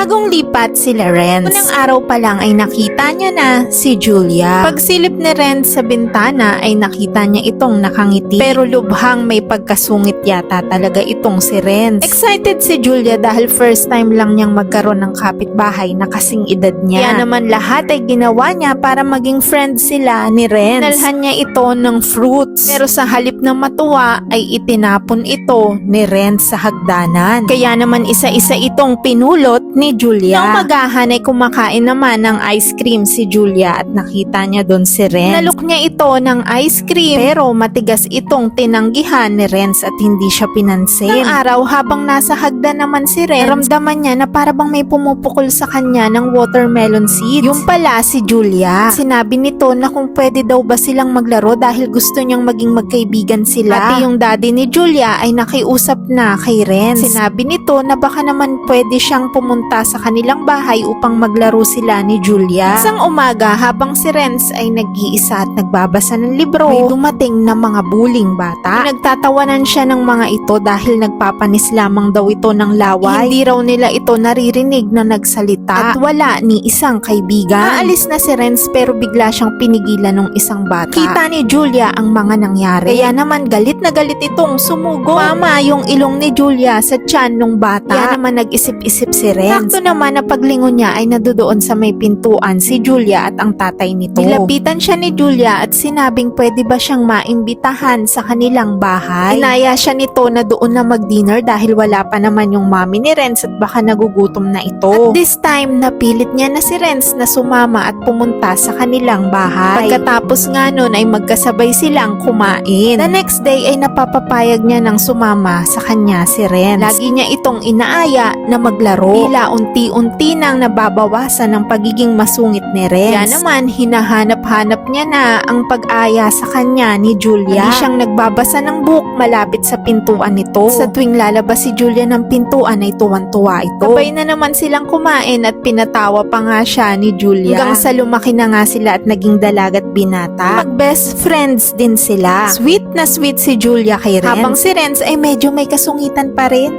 Bagong lipat sila Renz. Unang araw pa lang ay nakita niya na si Julia. Pagsilip ni Renz sa bintana ay nakita niya itong nakangiti. Pero lubhang may pagkasungit yata talaga itong si Renz. Excited si Julia dahil first time lang niyang magkaroon ng kapitbahay na kasing edad niya. Kaya naman lahat ay ginawa niya para maging friend sila ni Renz. Nalhan niya ito ng fruits. Pero sa halip na matuwa ay itinapon ito ni Renz sa hagdanan. Kaya naman isa-isa itong pinulot ni Julia. Nang magahan ay kumakain naman ng ice cream si Julia at nakita niya doon si Renz. Nalok niya ito ng ice cream pero matigas itong tinanggihan ni Renz at hindi siya pinansin. Nang araw habang nasa hagdan naman si Renz, ramdaman niya na para bang may pumupukol sa kanya ng watermelon seeds. Yung pala si Julia. Sinabi nito na kung pwede daw ba silang maglaro dahil gusto niyang maging magkaibigan sila. Pati yung daddy ni Julia ay nakiusap na kay Renz. Sinabi nito na baka naman pwede siyang pumunta sa kanilang bahay upang maglaro sila ni Julia. Isang umaga habang si Renz ay nag-iisa at nagbabasa ng libro, may dumating na mga buling bata. Nagtatawanan siya ng mga ito dahil nagpapanis lamang daw ito ng laway. Hindi raw nila ito naririnig na nagsalita at wala ni isang kaibigan. Aalis na si Renz pero bigla siyang pinigilan ng isang bata. Kita ni Julia ang mga nangyari. Kaya naman galit na galit itong sumugo. Mama yung ilong ni Julia sa tiyan ng bata. Kaya naman nag-isip-isip si Renz. Sakto naman na paglingon niya ay nadudoon sa may pintuan si Julia at ang tatay nito. Nilapitan siya ni Julia at sinabing pwede ba siyang maimbitahan sa kanilang bahay. Inaya siya nito na doon na mag-dinner dahil wala pa naman yung mami ni Renz at baka nagugutom na ito. At this time, napilit niya na si Renz na sumama at pumunta sa kanilang bahay. Pagkatapos nga nun ay magkasabay silang kumain. The next day ay napapapayag niya ng sumama sa kanya si Renz. Lagi niya itong inaaya na maglaro. Tila unti-unti nang nababawasan ang pagiging masungit ni Renz. Kaya naman hinahanap-hanap niya na ang pag-aya sa kanya ni Julia. Hindi siyang nagbabasa ng book malapit sa pintuan nito. Sa tuwing lalabas si Julia ng pintuan ay tuwan-tuwa ito. Sabay na naman silang kumain at pinatawa pa nga siya ni Julia. Hanggang sa lumaki na nga sila at naging dalagat binata. Mag-best friends din sila. Sweet na sweet si Julia kay Renz. Habang si Renz ay medyo may kasungitan pa rin.